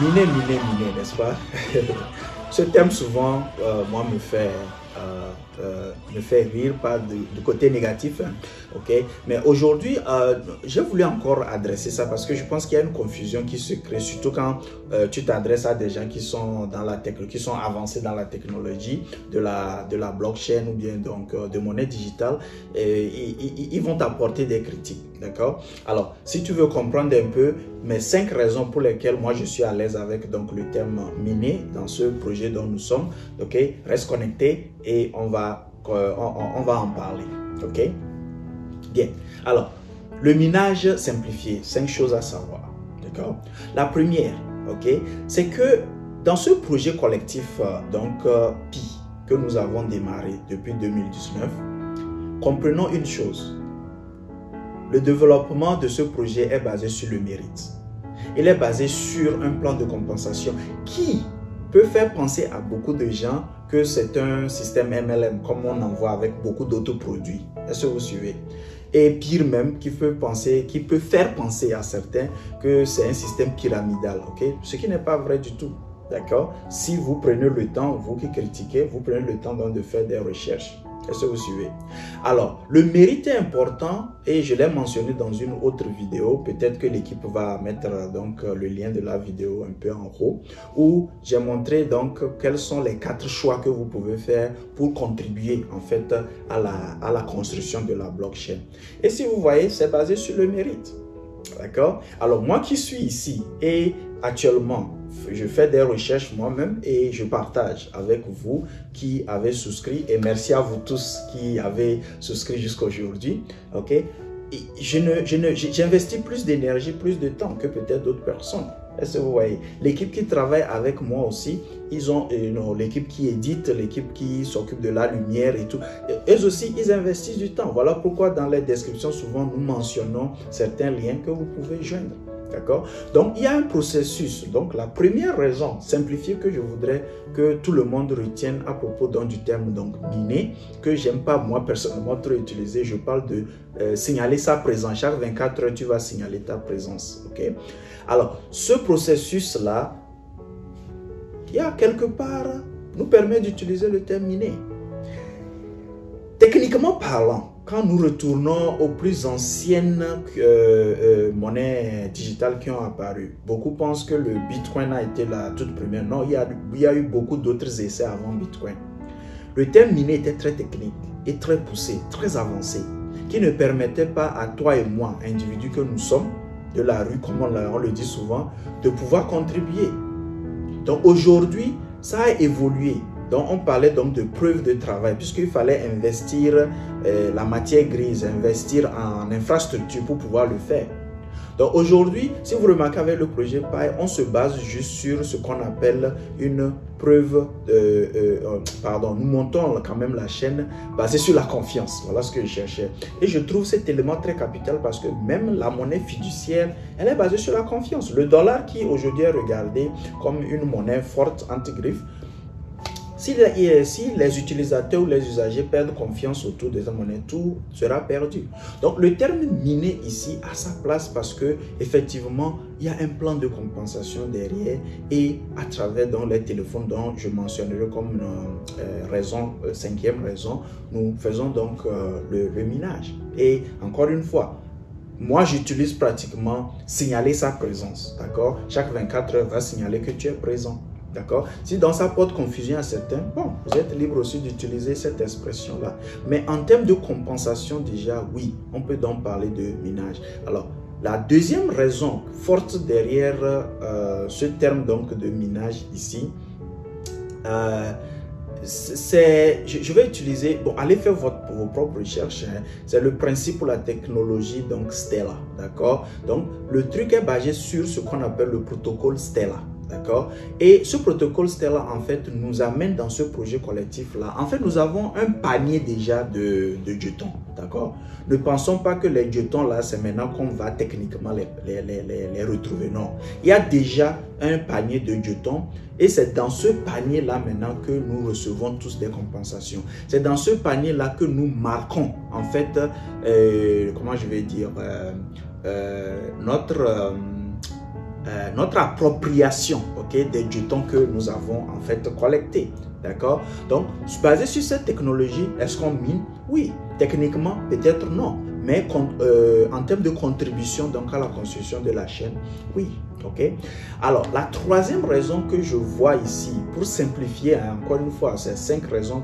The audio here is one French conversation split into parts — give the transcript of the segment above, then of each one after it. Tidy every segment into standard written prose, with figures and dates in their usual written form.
Miner, n'est-ce pas? Ce thème souvent, moi, me fait rire, pas du côté négatif, hein, ok? Mais aujourd'hui, j'ai voulu encore adresser ça parce que je pense qu'il y a une confusion qui se crée, surtout quand tu t'adresses à des gens qui sont dans la qui sont avancés dans la technologie de la blockchain ou bien donc de monnaie digitale, et ils vont t'apporter des critiques, d'accord? Alors, si tu veux comprendre un peu mes 5 raisons pour lesquelles moi je suis à l'aise avec donc le thème miner dans ce projet dont nous sommes, ok? Reste connecté et on va en parler, ok? Bien. Alors, le minage simplifié, 5 choses à savoir, d'accord? La première, ok, c'est que dans ce projet collectif, Pi, que nous avons démarré depuis 2019, comprenons une chose. Le développement de ce projet est basé sur le mérite. Il est basé sur un plan de compensation qui peut faire penser à beaucoup de gens que c'est un système MLM, comme on en voit avec beaucoup d'autres produits. Est-ce que vous suivez? Et pire même, qui peut faire penser à certains que c'est un système pyramidal, ok? Ce qui n'est pas vrai du tout, d'accord? Si vous prenez le temps, vous qui critiquez, vous prenez le temps donc de faire des recherches. Est-ce que vous suivez? Alors, le mérite est important et je l'ai mentionné dans une autre vidéo. Peut-être que l'équipe va mettre donc le lien de la vidéo un peu en haut, où j'ai montré donc quels sont les 4 choix que vous pouvez faire pour contribuer en fait à la construction de la blockchain. Et si vous voyez, c'est basé sur le mérite. D'accord? Alors, moi qui suis ici et actuellement, je fais des recherches moi-même et je partage avec vous qui avez souscrit. Et merci à vous tous qui avez souscrit jusqu'à aujourd'hui. Ok? J'investis plus d'énergie, plus de temps que peut-être d'autres personnes. Est-ce que vous voyez? L'équipe qui travaille avec moi aussi, ils ont l'équipe qui édite, l'équipe qui s'occupe de la lumière et tout. Eux aussi, ils investissent du temps. Voilà pourquoi dans les descriptions, souvent, nous mentionnons certains liens que vous pouvez joindre. D'accord? Donc, il y a un processus. Donc, la première raison simplifiée que je voudrais que tout le monde retienne à propos du terme donc, miner, que j'aime pas moi personnellement trop utiliser, je parle de signaler sa présence. Chaque 24 heures, tu vas signaler ta présence. Ok? Alors, ce processus-là, il y a quelque part, nous permet d'utiliser le terme miner. Techniquement parlant, quand nous retournons aux plus anciennes monnaies digitales qui ont apparu, beaucoup pensent que le Bitcoin a été la toute première. Non, il y a eu beaucoup d'autres essais avant Bitcoin. Le terme miner était très technique et très poussé, très avancé, qui ne permettait pas à toi et moi, individus que nous sommes, de la rue, comme on le dit souvent, de pouvoir contribuer. Donc aujourd'hui, ça a évolué. Donc on parlait donc de preuve de travail, puisqu'il fallait investir la matière grise, investir en infrastructure pour pouvoir le faire. Donc aujourd'hui, si vous remarquez avec le projet Pi, on se base juste sur ce qu'on appelle une preuve, nous montons quand même la chaîne basée sur la confiance. Voilà ce que je cherchais. Et je trouve cet élément très capital parce que même la monnaie fiduciaire, elle est basée sur la confiance. Le dollar qui aujourd'hui est regardé comme une monnaie forte anti-griffe, si les utilisateurs ou les usagers perdent confiance autour de cette monnaie, tout sera perdu. Donc le terme miner ici a sa place parce que effectivement il y a un plan de compensation derrière et à travers les téléphones dont je mentionnerai comme cinquième raison, nous faisons donc le minage. Et encore une fois, moi j'utilise pratiquement signaler sa présence, d'accord? Chaque 24 heures va signaler que tu es présent. D'accord? Si dans ça porte confusion à certains, bon, vous êtes libre aussi d'utiliser cette expression-là. Mais en termes de compensation, déjà, oui, on peut donc parler de minage. Alors, la deuxième raison forte derrière ce terme donc de minage ici, je vais utiliser, bon, allez faire vos propres recherches, hein, c'est le principe pour la technologie, donc Stellar, d'accord? Donc, le truc est basé sur ce qu'on appelle le protocole Stellar. D'accord? Et ce protocole Stellar, en fait, nous amène dans ce projet collectif-là. En fait, nous avons un panier déjà de jetons. D'accord? Ne pensons pas que les jetons, là, c'est maintenant qu'on va techniquement les retrouver. Non. Il y a déjà un panier de jetons. Et c'est dans ce panier-là maintenant que nous recevons tous des compensations. C'est dans ce panier-là que nous marquons, en fait, comment je vais dire, notre appropriation, ok, des jetons que nous avons en fait collectés. D'accord? Donc, basé sur cette technologie, est-ce qu'on mine? Oui. Techniquement, peut-être non. Mais en termes de contribution donc, à la construction de la chaîne, oui. Ok? Alors, la troisième raison que je vois ici, pour simplifier, hein, encore une fois, c'est 5 raisons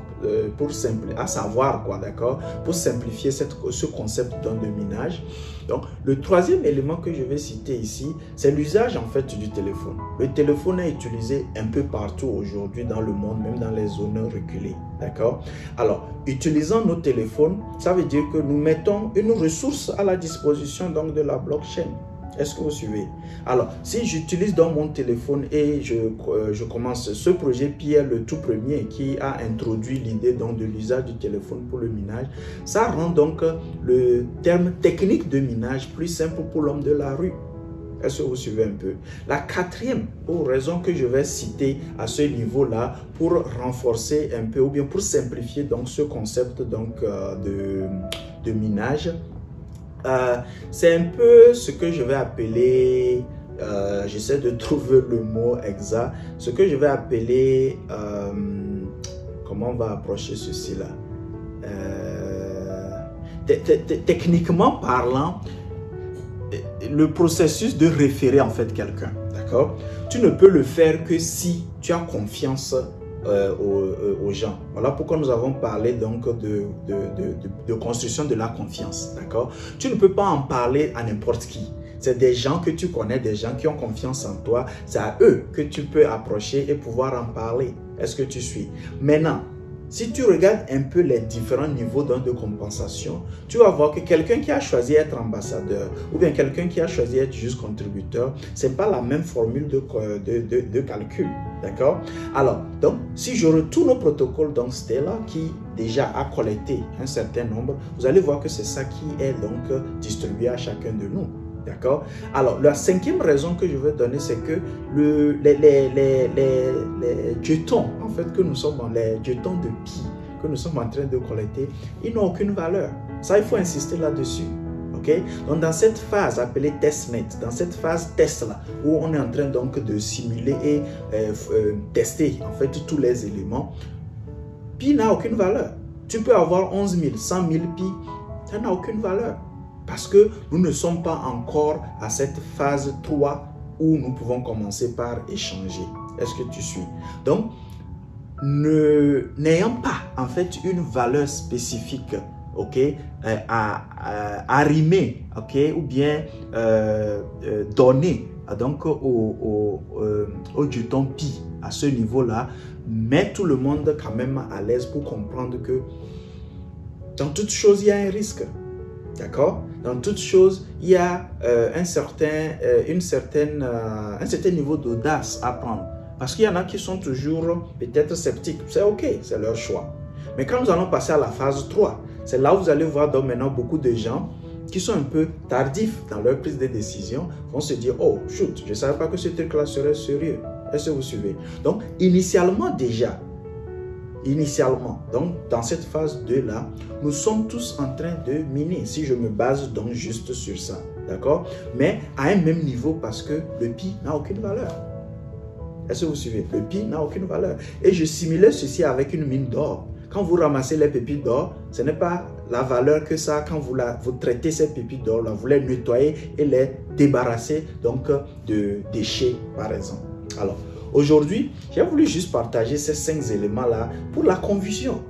pour simplifier, à savoir quoi, d'accord? Pour simplifier ce concept de minage. Donc, le troisième élément que je vais citer ici, c'est l'usage en fait du téléphone. Le téléphone est utilisé un peu partout aujourd'hui dans le monde, même dans les zones reculées. D'accord? Alors, utilisant nos téléphones, ça veut dire que nous mettons une ressource à la disposition donc, de la blockchain. Est-ce que vous suivez? Alors, si j'utilise dans mon téléphone et je commence ce projet, Pierre, le tout premier, qui a introduit l'idée de l'usage du téléphone pour le minage, ça rend donc le terme technique de minage plus simple pour l'homme de la rue. Est-ce que vous suivez un peu? La quatrième raison que je vais citer à ce niveau-là pour renforcer un peu ou bien pour simplifier donc ce concept donc, de minage, c'est un peu ce que je vais appeler, j'essaie de trouver le mot exact, ce que je vais appeler, comment on va approcher ceci là, techniquement parlant, le processus de référer en fait quelqu'un, d'accord? Tu ne peux le faire que si tu as confiance aux gens. Voilà pourquoi nous avons parlé donc de construction de la confiance, d'accord? Tu ne peux pas en parler à n'importe qui. C'est des gens que tu connais, des gens qui ont confiance en toi. C'est à eux que tu peux approcher et pouvoir en parler. Est-ce que tu suis? Maintenant, si tu regardes un peu les différents niveaux de compensation, tu vas voir que quelqu'un qui a choisi d'être ambassadeur ou bien quelqu'un qui a choisi d'être juste contributeur, ce n'est pas la même formule de calcul. D'accord? Alors, donc, si je retourne au protocole donc Stellar qui déjà a collecté un certain nombre, vous allez voir que c'est ça qui est donc distribué à chacun de nous. D'accord? Alors, la cinquième raison que je veux donner, c'est que les jetons, en fait, que nous sommes dans les jetons de Pi, que nous sommes en train de collecter, ils n'ont aucune valeur. Ça, il faut insister là-dessus. Okay? Donc, dans cette phase appelée testnet, dans cette phase test là, où on est en train donc de simuler et tester en fait tous les éléments, Pi n'a aucune valeur. Tu peux avoir 11 000, 100 000 Pi, ça n'a aucune valeur. Parce que nous ne sommes pas encore à cette phase 3 où nous pouvons commencer par échanger. Est-ce que tu suis? Donc, n'ayant pas en fait une valeur spécifique, ok, à rimer, ok, ou bien donner donc au jeton Pi à ce niveau-là, met tout le monde quand même à l'aise pour comprendre que dans toute chose, il y a un risque. D'accord? Dans toute chose, il y a un certain niveau d'audace à prendre. Parce qu'il y en a qui sont toujours peut-être sceptiques. C'est ok, c'est leur choix. Mais quand nous allons passer à la phase 3, c'est là où vous allez voir donc maintenant beaucoup de gens qui sont un peu tardifs dans leur prise de décision, vont se dire, oh, shoot, je ne savais pas que ce truc-là serait sérieux. Est-ce que vous suivez? Donc, initialement, donc dans cette phase 2 là, nous sommes tous en train de miner, si je me base donc juste sur ça, d'accord? Mais à un même niveau parce que le Pi n'a aucune valeur. Est-ce que vous suivez? Le Pi n'a aucune valeur. Et je simulais ceci avec une mine d'or. Quand vous ramassez les pépites d'or, ce n'est pas la valeur que ça, quand vous traitez ces pépites d'or, vous les nettoyez et les débarrassez donc de déchets par exemple. Alors, aujourd'hui, j'ai voulu juste partager ces 5 éléments-là pour la confusion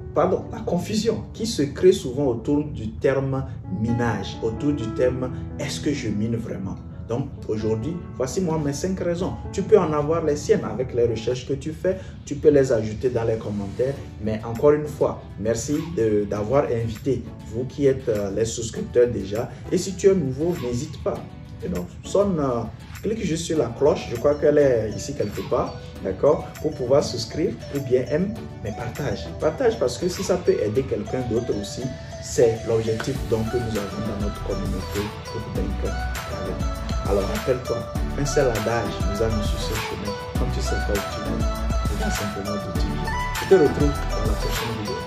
qui se crée souvent autour du terme minage, autour du terme est-ce que je mine vraiment? Donc aujourd'hui, voici moi mes 5 raisons. Tu peux en avoir les siennes avec les recherches que tu fais, tu peux les ajouter dans les commentaires. Mais encore une fois, merci d'avoir invité vous qui êtes les souscripteurs déjà. Et si tu es nouveau, n'hésite pas. Clique juste sur la cloche, je crois qu'elle est ici quelque part, d'accord, pour pouvoir souscrire ou bien aime, mais partage. Partage parce que si ça peut aider quelqu'un d'autre aussi, c'est l'objectif donc que nous avons dans notre communauté pour vaincre la vie. Alors rappelle-toi, un seul adage nous a mis sur ce chemin. Quand tu sais pas où tu vas, tu vas simplement t'utiliser. Je te retrouve dans la prochaine vidéo.